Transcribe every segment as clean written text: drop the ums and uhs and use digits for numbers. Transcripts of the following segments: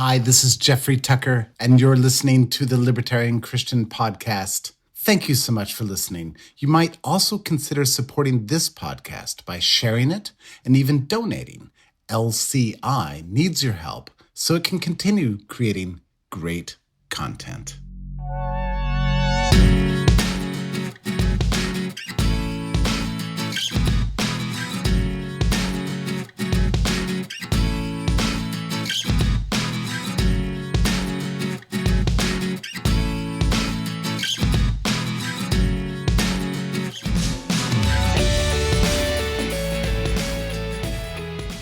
Hi, this is Jeffrey Tucker, and you're listening to the Libertarian Christian Podcast. Thank you so much for listening. You might also consider supporting this podcast by sharing it and even donating. LCI needs your help so it can continue creating great content.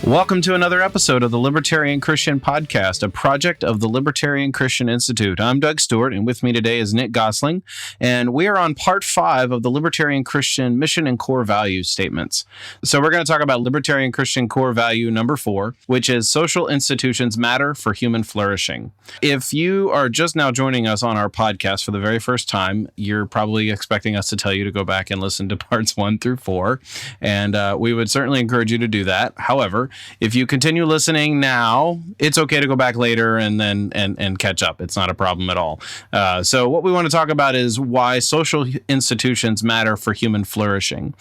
Welcome to another episode of the Libertarian Christian Podcast, a project of the Libertarian Christian Institute. I'm Doug Stewart, and with me today is Nick Gosling, and we are on part 5 of the Libertarian Christian Mission and Core Value Statements. So we're going to talk about Libertarian Christian Core Value number 4, which is social institutions matter for human flourishing. If you are just now joining us on our podcast for the very first time, you're probably expecting us to tell you to go back and listen to parts 1 through 4, and we would certainly encourage you to do that. However, if you continue listening now, it's okay to go back later and then and catch up. It's not a problem at all. So what we want to talk about is why social institutions matter for human flourishing.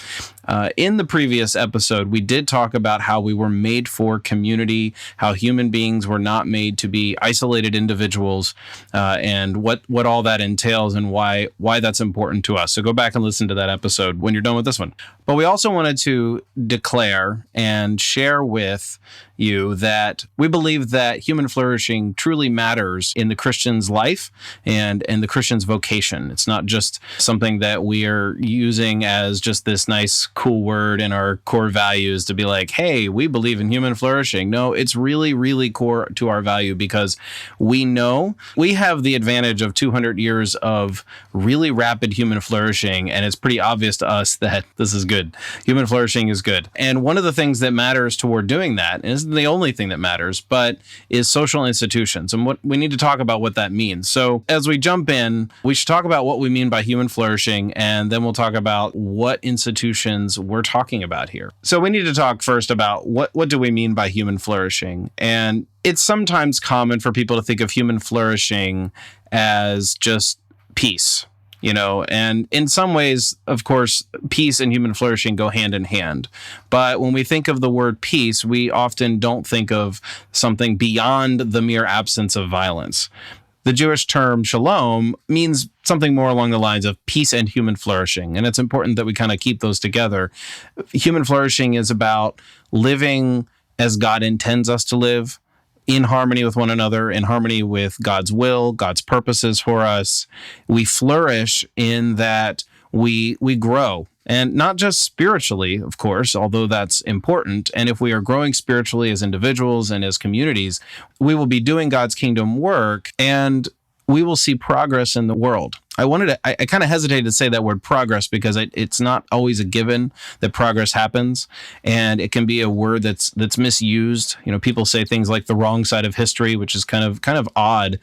In the previous episode, we did talk about how we were made for community, how human beings were not made to be isolated individuals, and what all that entails and why that's important to us. So go back and listen to that episode when you're done with this one. But we also wanted to declare and share with you that we believe that human flourishing truly matters in the Christian's life and in the Christian's vocation. It's not just something that we are using as just this nice, cool word in our core values to be like, hey, we believe in human flourishing. No, it's really, really core to our value because we know we have the advantage of 200 years of really rapid human flourishing, and it's pretty obvious to us that this is good. Human flourishing is good. And one of the things that matters toward doing that, and isn't the only thing that matters, but is social institutions. And what we need to talk about what that means. So as we jump in, we should talk about what we mean by human flourishing, and then we'll talk about what institutions we're talking about here. So we need to talk first about what do we mean by human flourishing? And it's sometimes common for people to think of human flourishing as just peace. And in some ways, of course, peace and human flourishing go hand in hand. But when we think of the word peace, we often don't think of something beyond the mere absence of violence. The Jewish term shalom means something more along the lines of peace and human flourishing. And it's important that we kind of keep those together. Human flourishing is about living as God intends us to live, in harmony with one another, in harmony with God's will, God's purposes for us. We flourish in that we grow, and not just spiritually, of course, although that's important. And if we are growing spiritually as individuals and as communities, we will be doing God's kingdom work, and we will see progress in the world. I kind of hesitated to say that word progress because it's not always a given that progress happens, and it can be a word that's misused. People say things like the wrong side of history, which is kind of odd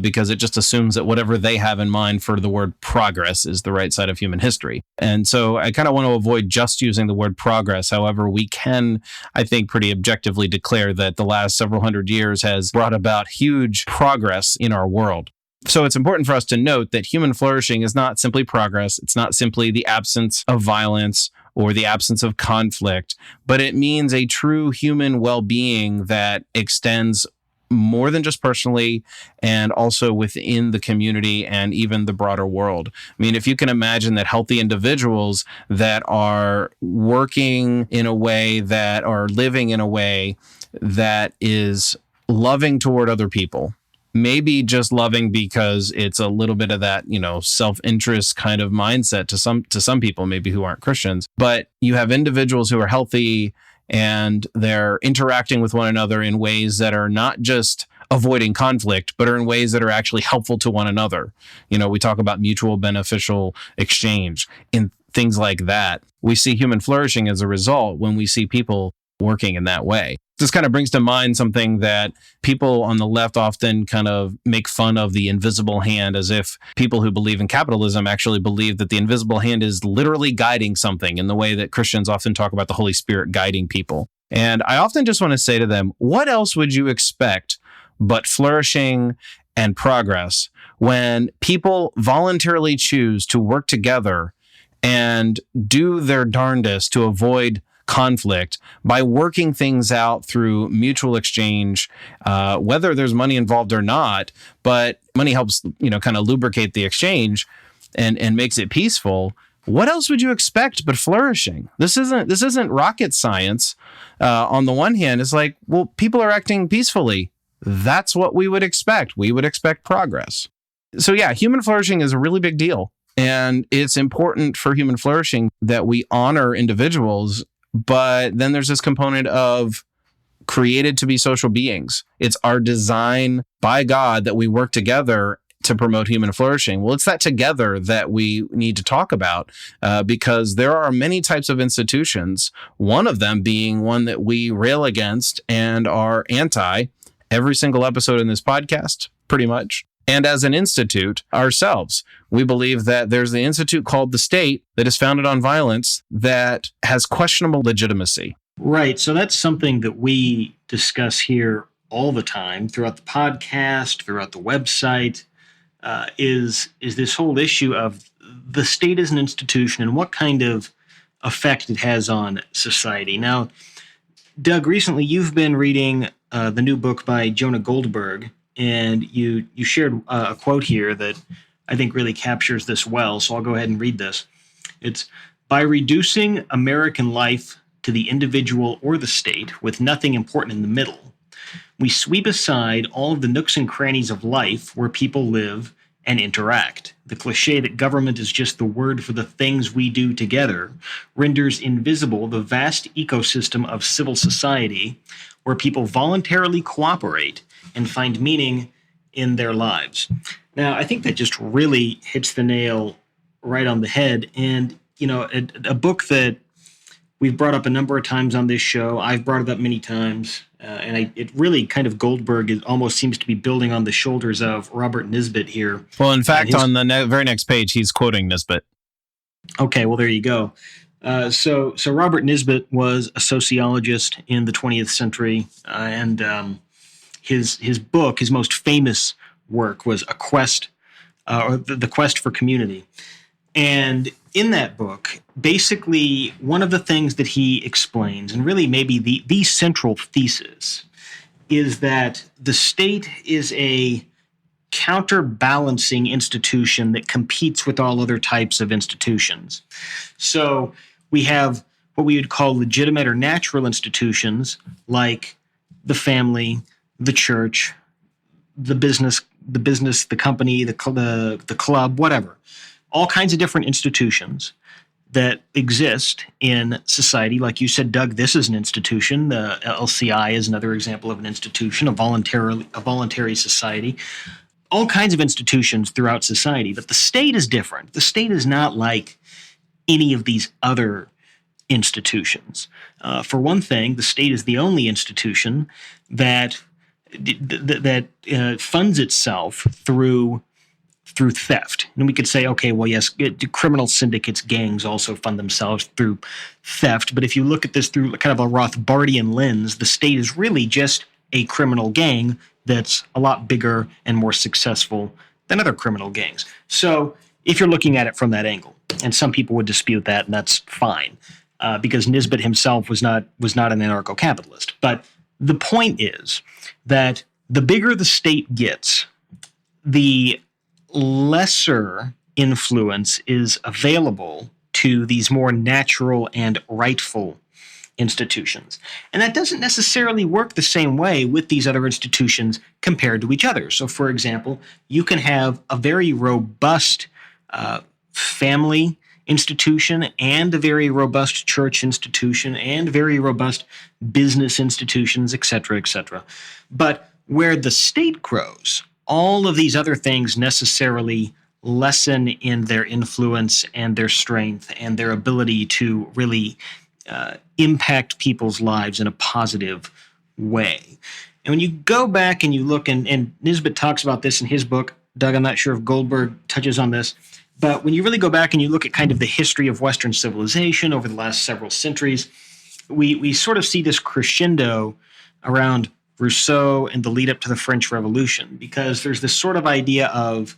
because it just assumes that whatever they have in mind for the word progress is the right side of human history. And so I kind of want to avoid just using the word progress. However, we can, I think, pretty objectively declare that the last several hundred years has brought about huge progress in our world. So it's important for us to note that human flourishing is not simply progress. It's not simply the absence of violence or the absence of conflict, but it means a true human well-being that extends more than just personally and also within the community and even the broader world. I mean, if you can imagine that healthy individuals that are working in a way that are living in a way that is loving toward other people, maybe just loving because it's a little bit of that, self-interest kind of mindset to some people, maybe who aren't Christians. But you have individuals who are healthy and they're interacting with one another in ways that are not just avoiding conflict, but are in ways that are actually helpful to one another. We talk about mutual beneficial exchange in things like that. We see human flourishing as a result when we see people working in that way. This kind of brings to mind something that people on the left often kind of make fun of, the invisible hand, as if people who believe in capitalism actually believe that the invisible hand is literally guiding something in the way that Christians often talk about the Holy Spirit guiding people. And I often just want to say to them, what else would you expect but flourishing and progress. When people voluntarily choose to work together and do their darndest to avoid conflict by working things out through mutual exchange, whether there's money involved or not, but money helps, kind of lubricate the exchange and makes it peaceful. What else would you expect but flourishing? This isn't rocket science. On the one hand, it's like, well, people are acting peacefully. That's what we would expect. We would expect progress. So yeah, human flourishing is a really big deal. And it's important for human flourishing that we honor individuals. But then there's this component of created to be social beings. It's our design by God that we work together to promote human flourishing. Well, it's that together that we need to talk about because there are many types of institutions, one of them being one that we rail against and are anti every single episode in this podcast, pretty much. And as an institute ourselves, we believe that there's the institute called the state that is founded on violence that has questionable legitimacy. Right. So that's something that we discuss here all the time throughout the podcast, throughout the website, is this whole issue of the state as an institution and what kind of effect it has on society. Now, Doug, recently you've been reading the new book by Jonah Goldberg, and you shared a quote here that I think really captures this well, so I'll go ahead and read this. It's, "By reducing American life to the individual or the state, with nothing important in the middle, we sweep aside all of the nooks and crannies of life where people live and interact. The cliche that government is just the word for the things we do together renders invisible the vast ecosystem of civil society where people voluntarily cooperate and find meaning in their lives." Now, I think that just really hits the nail right on the head. And, a book that we've brought up a number of times on this show, I've brought it up many times, and it really kind of Goldberg almost seems to be building on the shoulders of Robert Nisbet here. Well, in fact, on the very next page, he's quoting Nisbet. Okay, well, there you go. So Robert Nisbet was a sociologist in the 20th century, and his book, his most famous work, was The Quest for Community. And in that book, basically, one of the things that he explains, and really maybe the central thesis, is that the state is a counterbalancing institution that competes with all other types of institutions. So we have what we would call legitimate or natural institutions like the family, the church, the business, the company, the club, whatever. All kinds of different institutions that exist in society. Like you said, Doug, this is an institution. The LCI is another example of an institution, a voluntary society. All kinds of institutions throughout society. But the state is different. The state is not like any of these other institutions. For one thing, the state is the only institution that funds itself through theft. And we could say, okay, well, yes, criminal syndicates, gangs also fund themselves through theft. But if you look at this through kind of a Rothbardian lens, the state is really just a criminal gang that's a lot bigger and more successful than other criminal gangs. So if you're looking at it from that angle, and some people would dispute that, and that's fine, because Nisbet himself was not an anarcho-capitalist. But the point is that the bigger the state gets, the lesser influence is available to these more natural and rightful institutions. And that doesn't necessarily work the same way with these other institutions compared to each other. So, for example, you can have a very robust family institution and a very robust church institution and very robust business institutions, et cetera, et cetera. But where the state grows, all of these other things necessarily lessen in their influence and their strength and their ability to really impact people's lives in a positive way. And when you go back and you look, and Nisbet talks about this in his book, Doug, I'm not sure if Goldberg touches on this, but when you really go back and you look at kind of the history of Western civilization over the last several centuries, we sort of see this crescendo around Rousseau and the lead up to the French Revolution, because there's this sort of idea of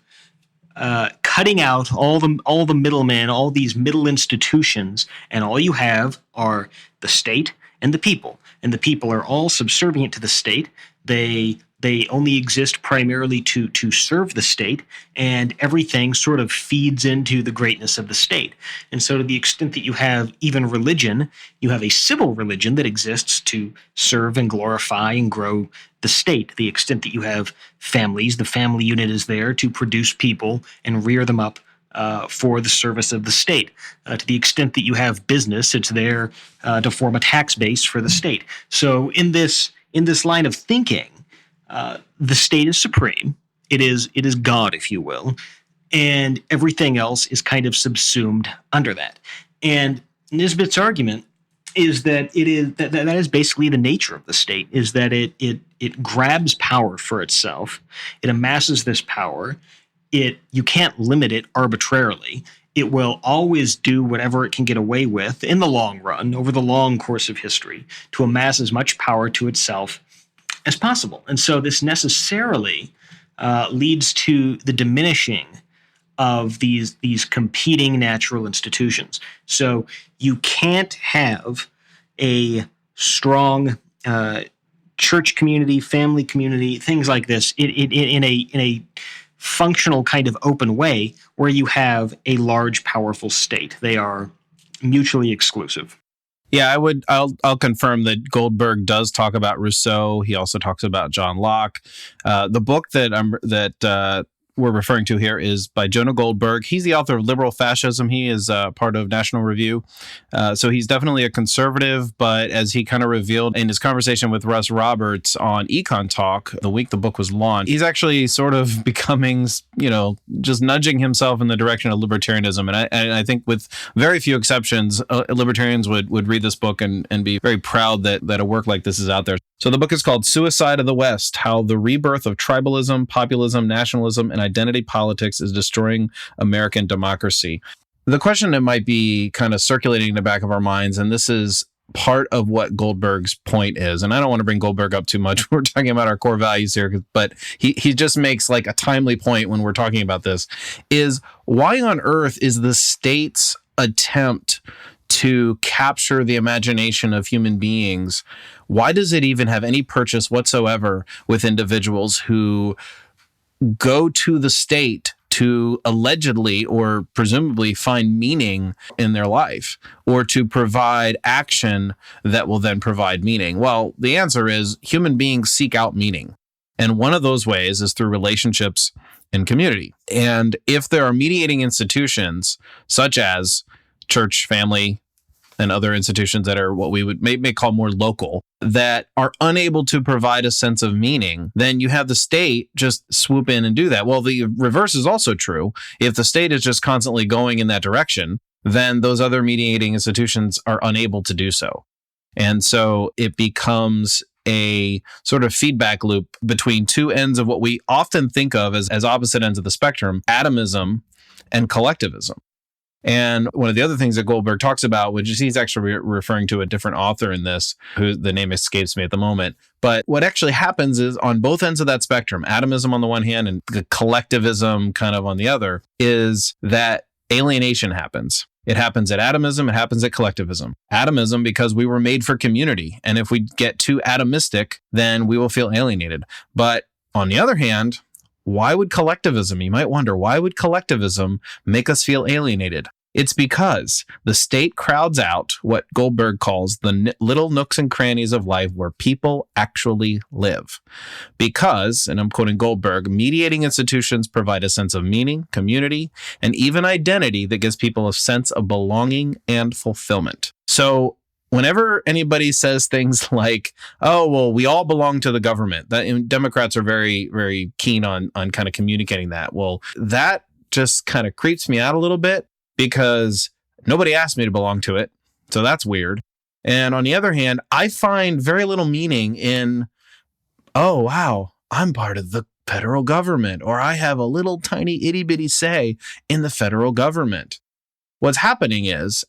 cutting out all the middlemen, all these middle institutions, and all you have are the state and the people. And the people are all subservient to the state. They only exist primarily to serve the state, and everything sort of feeds into the greatness of the state. And so to the extent that you have even religion, you have a civil religion that exists to serve and glorify and grow the state. The extent that you have families, the family unit is there to produce people and rear them up for the service of the state. To the extent that you have business, it's there to form a tax base for the state. So in this line of thinking, the state is supreme. It is God, if you will, and everything else is kind of subsumed under that. And Nisbet's argument is that that is basically the nature of the state, is that it grabs power for itself. It amasses this power. You can't limit it arbitrarily. It will always do whatever it can get away with in the long run, over the long course of history, to amass as much power to itself as possible. And so this necessarily leads to the diminishing of these competing natural institutions. So you can't have a strong church community, family community, things like this in a functional kind of open way where you have a large, powerful state. They are mutually exclusive. Yeah, I'll confirm that Goldberg does talk about Rousseau. He also talks about John Locke. The book that we're referring to here is by Jonah Goldberg. He's the author of Liberal Fascism. He is part of National Review. So he's definitely a conservative, but as he kind of revealed in his conversation with Russ Roberts on Econ Talk, the week the book was launched, he's actually sort of becoming, just nudging himself in the direction of libertarianism. And I think with very few exceptions, libertarians would read this book and be very proud that a work like this is out there. So the book is called Suicide of the West: How the Rebirth of Tribalism, Populism, Nationalism, and Identity Politics is Destroying American Democracy. The question that might be kind of circulating in the back of our minds, and this is part of what Goldberg's point is, and I don't want to bring Goldberg up too much. We're talking about our core values here, but he just makes like a timely point when we're talking about this, is why on earth is the state's attempt to capture the imagination of human beings, why does it even have any purchase whatsoever with individuals who go to the state to allegedly or presumably find meaning in their life, or to provide action that will then provide meaning? Well, the answer is human beings seek out meaning. And one of those ways is through relationships and community. And if there are mediating institutions such as church, family, and other institutions that are what we would may call more local, that are unable to provide a sense of meaning, then you have the state just swoop in and do that. Well, the reverse is also true. If the state is just constantly going in that direction, then those other mediating institutions are unable to do so. And so it becomes a sort of feedback loop between two ends of what we often think of as opposite ends of the spectrum: atomism and collectivism. And one of the other things that Goldberg talks about, which is he's actually referring to a different author in this, who the name escapes me at the moment. But what actually happens is on both ends of that spectrum, atomism on the one hand and the collectivism kind of on the other, is that alienation happens. It happens at atomism, it happens at collectivism. Atomism, because we were made for community. And if we get too atomistic, then we will feel alienated. But on the other hand, why would collectivism, you might wonder, why would collectivism make us feel alienated? It's because the state crowds out what Goldberg calls the little nooks and crannies of life where people actually live. Because, and I'm quoting Goldberg, mediating institutions provide a sense of meaning, community, and even identity that gives people a sense of belonging and fulfillment. So whenever anybody says things like, oh, well, we all belong to the government, and Democrats are very, very keen on kind of communicating that. Well, that just kind of creeps me out a little bit because nobody asked me to belong to it. So that's weird. And on the other hand, I find very little meaning in, oh, wow, I'm part of the federal government, or I have a little tiny itty bitty say in the federal government. What's happening is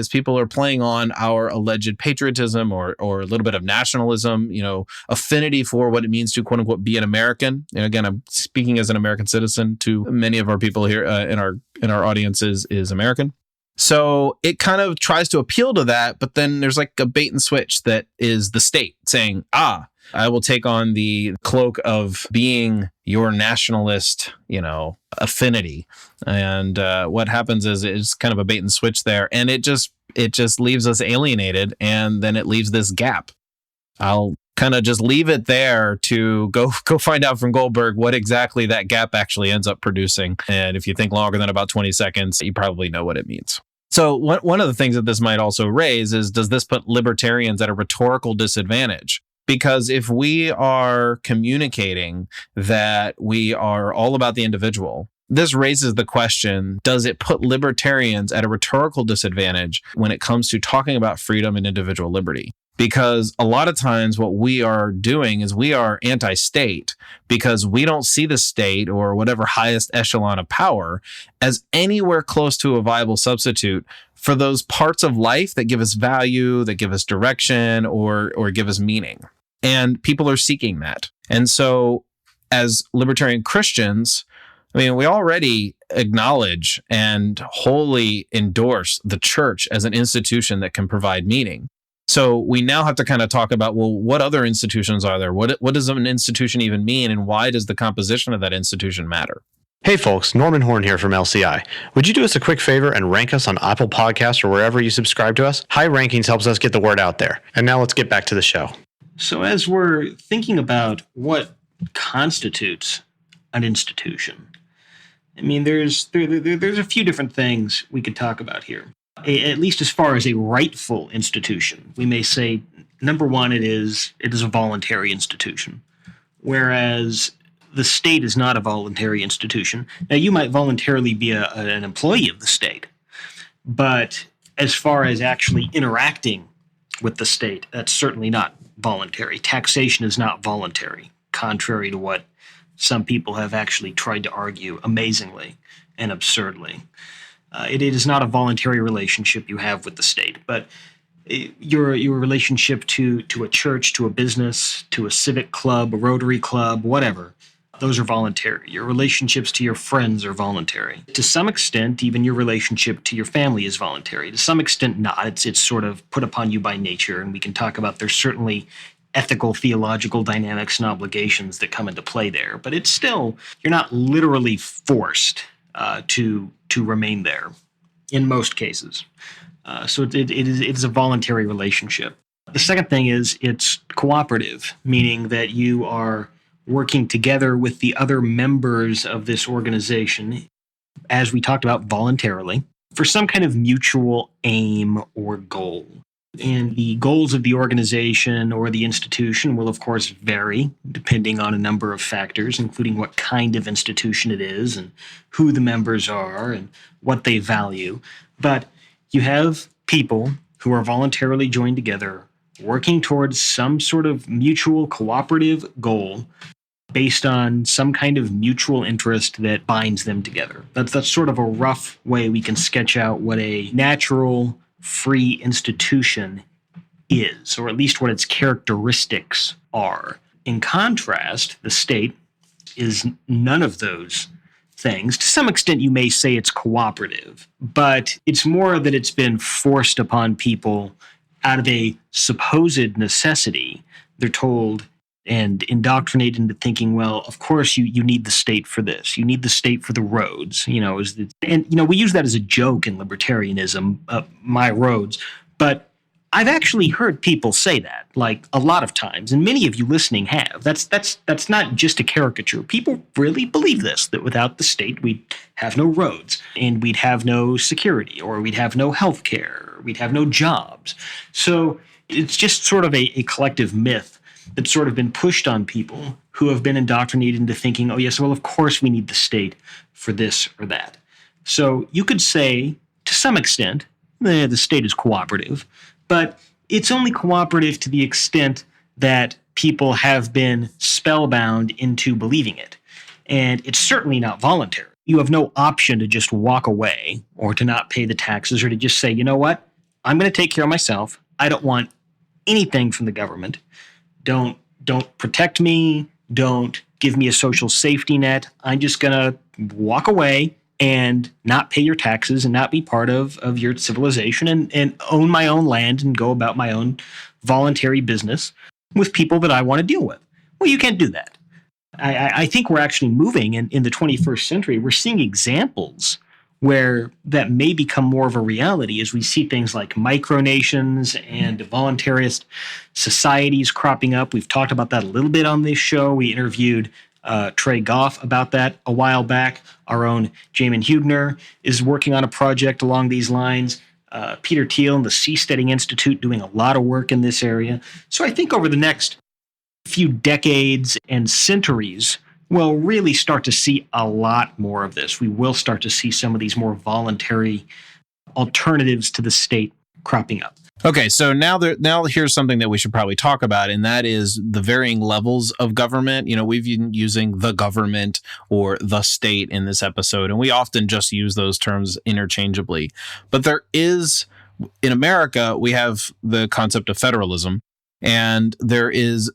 people are playing on our alleged patriotism or a little bit of nationalism, affinity for what it means to quote unquote be an American. And again, I'm speaking as an American citizen. To many of our people here in our audience is American. So it kind of tries to appeal to that, but then there's like a bait and switch that is the state saying, I will take on the cloak of being your nationalist, affinity. And what happens is it's kind of a bait and switch there. And it just leaves us alienated. And then it leaves this gap. I'll kind of just leave it there to go find out from Goldberg what exactly that gap actually ends up producing. And if you think longer than about 20 seconds, you probably know what it means. So one of the things that this might also raise is, does this put libertarians at a rhetorical disadvantage? Because if we are communicating that we are all about the individual, this raises the question, does it put libertarians at a rhetorical disadvantage when it comes to talking about freedom and individual liberty? Because a lot of times what we are doing is we are anti-state because we don't see the state or whatever highest echelon of power as anywhere close to a viable substitute for those parts of life that give us value, that give us direction, or give us meaning. And people are seeking that. And so as libertarian Christians, we already acknowledge and wholly endorse the church as an institution that can provide meaning. So we now have to kind of talk about, well, what other institutions are there? What does an institution even mean? And why does the composition of that institution matter? Hey folks, Norman Horn here from LCI. Would you do us a quick favor and rank us on Apple Podcasts or wherever you subscribe to us? High rankings helps us get the word out there. And now let's get back to the show. So as we're thinking about what constitutes an institution, there's a few different things we could talk about here. At least as far as a rightful institution, we may say, number one, it is a voluntary institution, whereas the state is not a voluntary institution. Now, you might voluntarily be an employee of the state, but as far as actually interacting with the state, that's certainly not voluntary. Taxation is not voluntary, contrary to what some people have actually tried to argue amazingly and absurdly. It is not a voluntary relationship you have with the state, but your relationship to a church, to a business, to a civic club, a Rotary club, whatever, those are voluntary. Your relationships to your friends are voluntary. To some extent, even your relationship to your family is voluntary. To some extent, not. It's sort of put upon you by nature, and we can talk about there's certainly ethical, theological dynamics and obligations that come into play there. But it's still, you're not literally forced to remain there in most cases. So it is a voluntary relationship. The second thing is it's cooperative, meaning that you are working together with the other members of this organization, as we talked about, voluntarily, for some kind of mutual aim or goal. And the goals of the organization or the institution will, of course, vary depending on a number of factors, including what kind of institution it is and who the members are and what they value. But you have people who are voluntarily joined together working towards some sort of mutual cooperative goal based on some kind of mutual interest that binds them together. That's sort of a rough way we can sketch out what a natural free institution is, or at least what its characteristics are. In contrast, the state is none of those things. To some extent, you may say it's cooperative, but it's more that it's been forced upon people out of a supposed necessity. They're told and indoctrinated into thinking, well, of course you need the state for this. You need the state for the roads. We use that as a joke in libertarianism, my roads. But I've actually heard people say that, like a lot of times, and many of you listening have. That's not just a caricature. People really believe this, that without the state, we'd have no roads, and we'd have no security, or we'd have no health care, or we'd have no jobs. So it's just sort of a collective myth that's sort of been pushed on people who have been indoctrinated into thinking, oh, yes, well, of course we need the state for this or that. So you could say, to some extent, the state is cooperative, but it's only cooperative to the extent that people have been spellbound into believing it. And it's certainly not voluntary. you have no option to just walk away or to not pay the taxes or to just say, you know what, I'm going to take care of myself. I don't want anything from the government. Don't protect me. Don't give me a social safety net. I'm just going to walk away and not pay your taxes and not be part of your civilization and own my own land and go about my own voluntary business with people that I want to deal with. Well, you can't do that. I think we're actually moving in the 21st century. We're seeing examples where that may become more of a reality as we see things like micronations and voluntarist societies cropping up. We've talked about that a little bit on this show. We interviewed Trey Goff about that a while back. Our own Jamin Hubner is working on a project along these lines. Peter Thiel and the Seasteading Institute doing a lot of work in this area. So I think over the next few decades and centuries, we'll really start to see a lot more of this. We will start to see some of these more voluntary alternatives to the state cropping up. Okay, so now here's something that we should probably talk about, and that is the varying levels of government. We've been using the government or the state in this episode, and we often just use those terms interchangeably. But there is, in America, we have the concept of federalism, and there is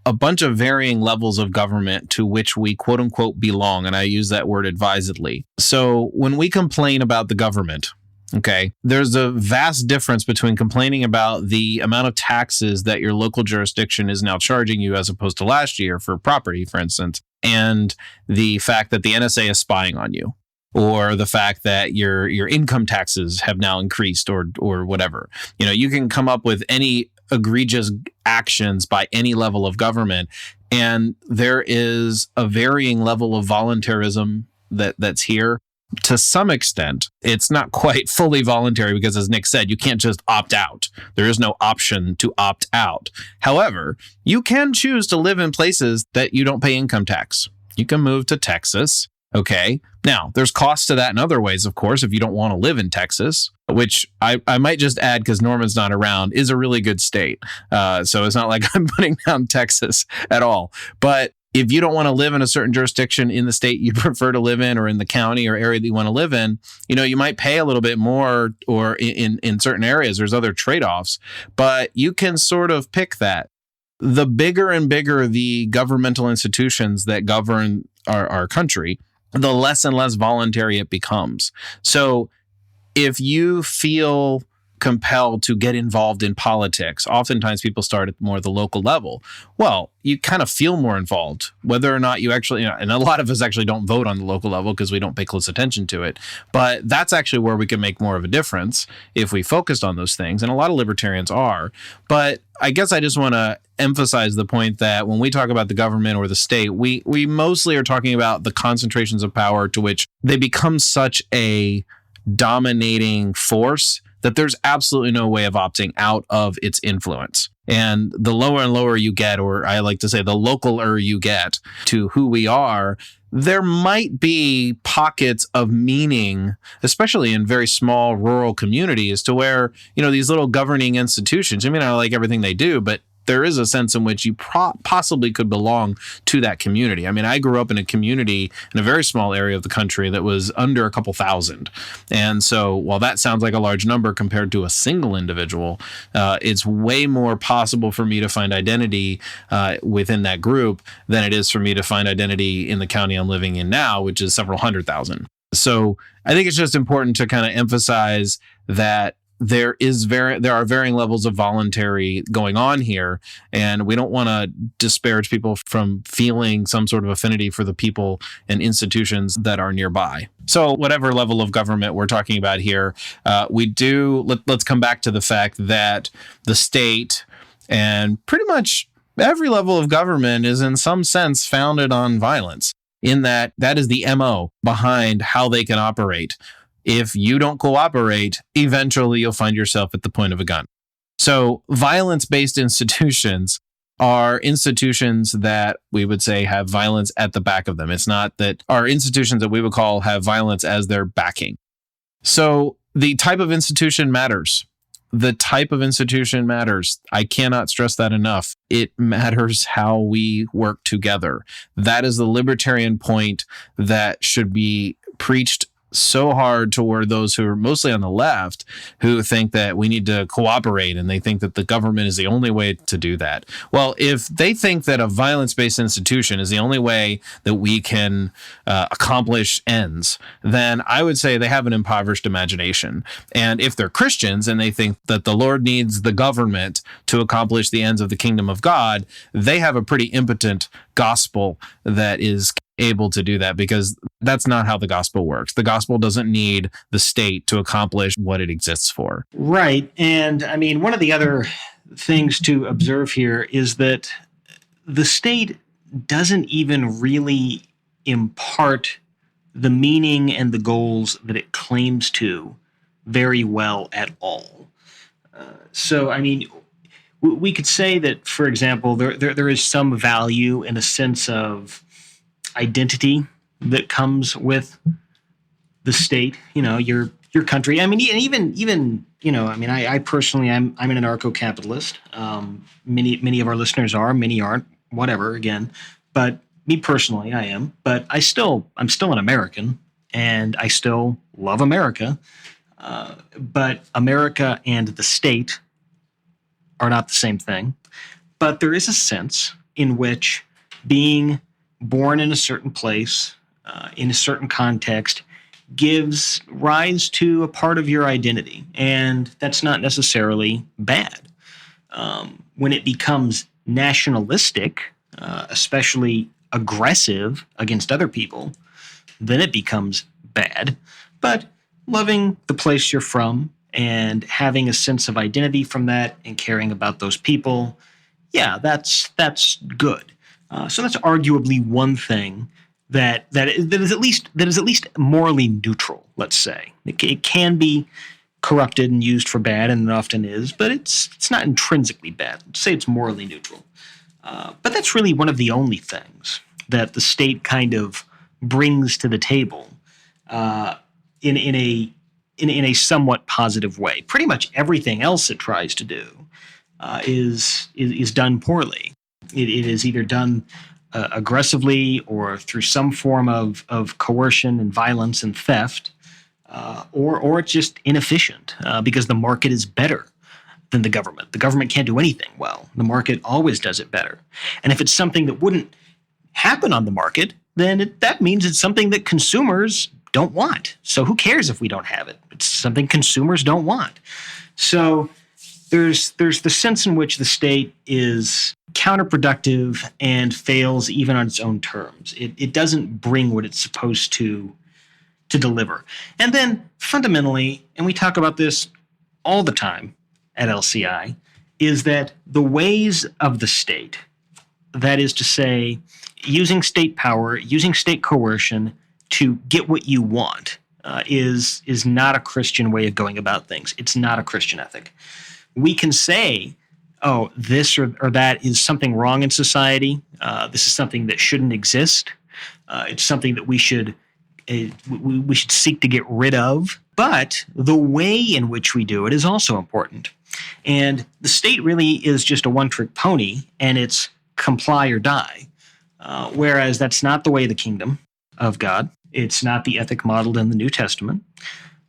a bunch of varying levels of government to which we quote unquote belong. And I use that word advisedly. So when we complain about the government, okay, there's a vast difference between complaining about the amount of taxes that your local jurisdiction is now charging you as opposed to last year for property, for instance, and the fact that the NSA is spying on you, or the fact that your income taxes have now increased or whatever. You can come up with any egregious actions by any level of government, and there is a varying level of voluntarism that's here. To some extent, it's not quite fully voluntary because, as Nick said, you can't just opt out. There is no option to opt out. However, you can choose to live in places that you don't pay income tax. You can move to Texas. Okay. Now, there's costs to that in other ways, of course, if you don't want to live in Texas, which I might just add, because Norman's not around, is a really good state. So it's not like I'm putting down Texas at all. But if you don't want to live in a certain jurisdiction in the state you prefer to live in, or in the county or area that you want to live in, you might pay a little bit more, or in certain areas, there's other trade-offs, but you can sort of pick that. The bigger and bigger the governmental institutions that govern our country, the less and less voluntary it becomes. So if you feel compelled to get involved in politics, oftentimes people start at more the local level. Well, you kind of feel more involved, whether or not you actually, and a lot of us actually don't vote on the local level because we don't pay close attention to it. But that's actually where we can make more of a difference if we focused on those things. And a lot of libertarians are. But I guess I just want to emphasize the point that when we talk about the government or the state, we mostly are talking about the concentrations of power to which they become such a dominating force that there's absolutely no way of opting out of its influence. And the lower and lower you get, or I like to say the localer you get to who we are, there might be pockets of meaning, especially in very small rural communities, to where, these little governing institutions, I mean, I like everything they do, but there is a sense in which you possibly could belong to that community. I mean, I grew up in a community in a very small area of the country that was under a couple thousand. And so while that sounds like a large number compared to a single individual, it's way more possible for me to find identity within that group than it is for me to find identity in the county I'm living in now, which is several 100,000. So I think it's just important to kind of emphasize that there are varying levels of voluntary going on here, and we don't want to disparage people from feeling some sort of affinity for the people and institutions that are nearby. So whatever level of government we're talking about here, let's come back to the fact that the state and pretty much every level of government is in some sense founded on violence, in that is the MO behind how they can operate. If you don't cooperate, eventually you'll find yourself at the point of a gun. So violence-based institutions are institutions that we would say have violence at the back of them. It's not that our institutions that we would call have violence as their backing. So the type of institution matters. The type of institution matters. I cannot stress that enough. It matters how we work together. That is the libertarian point that should be preached so hard toward those who are mostly on the left, who think that we need to cooperate and they think that the government is the only way to do that. Well, if they think that a violence-based institution is the only way that we can accomplish ends, then I would say they have an impoverished imagination. And if they're Christians and they think that the Lord needs the government to accomplish the ends of the kingdom of God, they have a pretty impotent gospel that is able to do that, because that's not how the gospel works. The gospel doesn't need the state to accomplish what it exists for. Right. And I mean, one of the other things to observe here is that the state doesn't even really impart the meaning and the goals that it claims to very well at all. So, I mean, we could say that, for example, there is some value in a sense of identity that comes with the state, your country. I mean, even I personally, I'm an anarcho-capitalist. Many of our listeners are, many aren't, whatever, again. But me personally, I am. But I'm still an American, and I still love America. But America and the state are not the same thing. But there is a sense in which being born in a certain place, in a certain context, gives rise to a part of your identity. And that's not necessarily bad. When it becomes nationalistic, especially aggressive against other people, then it becomes bad. But loving the place you're from and having a sense of identity from that and caring about those people, yeah, that's good. So that's arguably one thing that is at least morally neutral. Let's say it can be corrupted and used for bad, and it often is, but it's not intrinsically bad. Let's say it's morally neutral. But that's really one of the only things that the state kind of brings to the table in a somewhat positive way. Pretty much everything else it tries to do is done poorly. It is either done aggressively or through some form of coercion and violence and theft, or it's just inefficient because the market is better than the government. The government can't do anything well. The market always does it better. And if it's something that wouldn't happen on the market, then that means it's something that consumers don't want. So who cares if we don't have it? It's something consumers don't want. So there's the sense in which the state is counterproductive and fails even on its own terms. It doesn't bring what it's supposed to deliver. And then fundamentally, and we talk about this all the time at LCI, is that the ways of the state, that is to say, using state power, using state coercion to get what you want, is not a Christian way of going about things. It's not a Christian ethic. We can say, oh, this or that is something wrong in society. This is something that shouldn't exist. It's something that we should seek to get rid of. But the way in which we do it is also important. And the state really is just a one-trick pony, and it's comply or die. Whereas that's not the way of the kingdom of God. It's not the ethic modeled in the New Testament,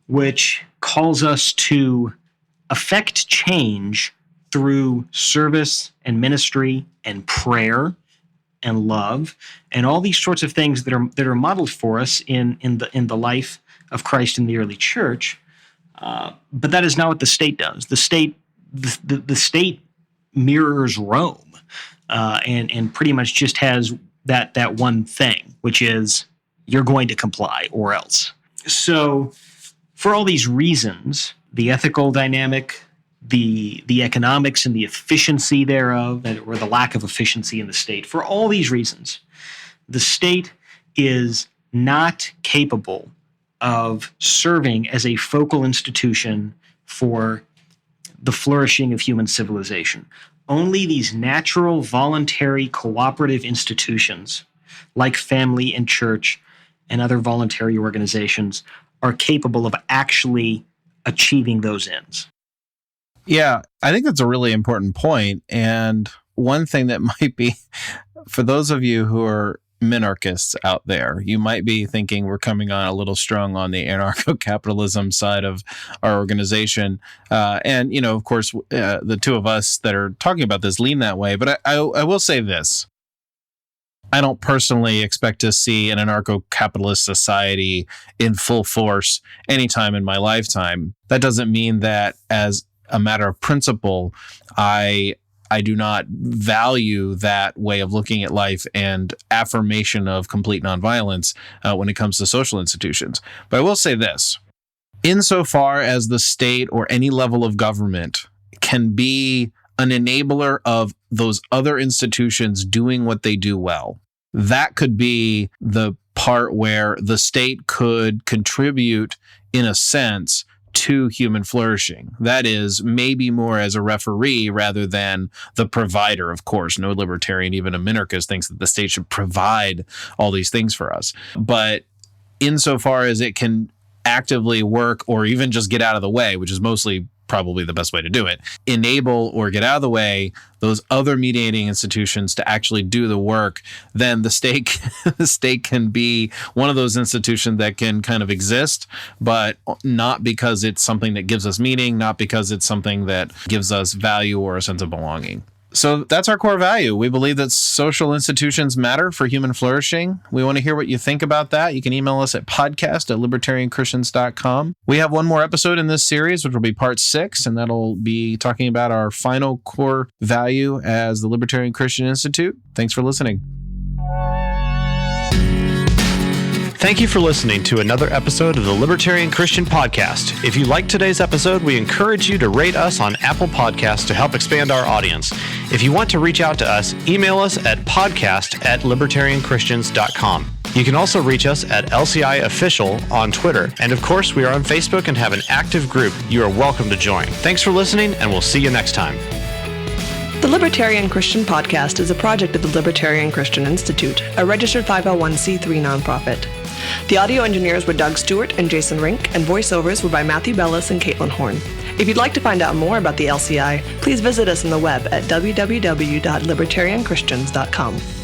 which calls us to affect change through service and ministry and prayer and love and all these sorts of things that are modeled for us in the life of Christ in the early church. But that is not what the state does. The state mirrors Rome and pretty much just has that one thing, which is you're going to comply or else. So for all these reasons, the ethical dynamic, the economics and the efficiency thereof, or the lack of efficiency in the state, for all these reasons, the state is not capable of serving as a focal institution for the flourishing of human civilization. Only these natural, voluntary, cooperative institutions like family and church and other voluntary organizations are capable of actually achieving those ends. Yeah, I think that's a really important point. And one thing that might be, for those of you who are minarchists out there. You might be thinking we're coming on a little strong on the anarcho-capitalism side of our organization. And, of course, the two of us that are talking about this lean that way. But I will say this. I don't personally expect to see an anarcho-capitalist society in full force anytime in my lifetime. That doesn't mean that as a matter of principle, I do not value that way of looking at life and affirmation of complete nonviolence when it comes to social institutions. But I will say this. Insofar as the state or any level of government can be an enabler of those other institutions doing what they do well, that could be the part where the state could contribute, in a sense, to human flourishing. That is, maybe more as a referee rather than the provider. Of course, no libertarian, even a minarchist, thinks that the state should provide all these things for us. But insofar as it can actively work or even just get out of the way, which is mostly probably the best way to do it, enable or get out of the way those other mediating institutions to actually do the work, then the state can be one of those institutions that can kind of exist, but not because it's something that gives us meaning, not because it's something that gives us value or a sense of belonging. So that's our core value. We believe that social institutions matter for human flourishing. We want to hear what you think about that. You can email us at podcast@libertarianchristians.com. We have one more episode in this series, which will be part 6, and that'll be talking about our final core value as the Libertarian Christian Institute. Thanks for listening. Thank you for listening to another episode of the Libertarian Christian Podcast. If you liked today's episode, we encourage you to rate us on Apple Podcasts to help expand our audience. If you want to reach out to us, email us at podcast@libertarianchristians.com. You can also reach us at LCI Official on Twitter. And of course, we are on Facebook and have an active group you are welcome to join. Thanks for listening, and we'll see you next time. The Libertarian Christian Podcast is a project of the Libertarian Christian Institute, a registered 501c3 nonprofit. The audio engineers were Doug Stewart and Jason Rink, and voiceovers were by Matthew Bellis and Caitlin Horn. If you'd like to find out more about the LCI, please visit us on the web at www.libertarianchristians.com.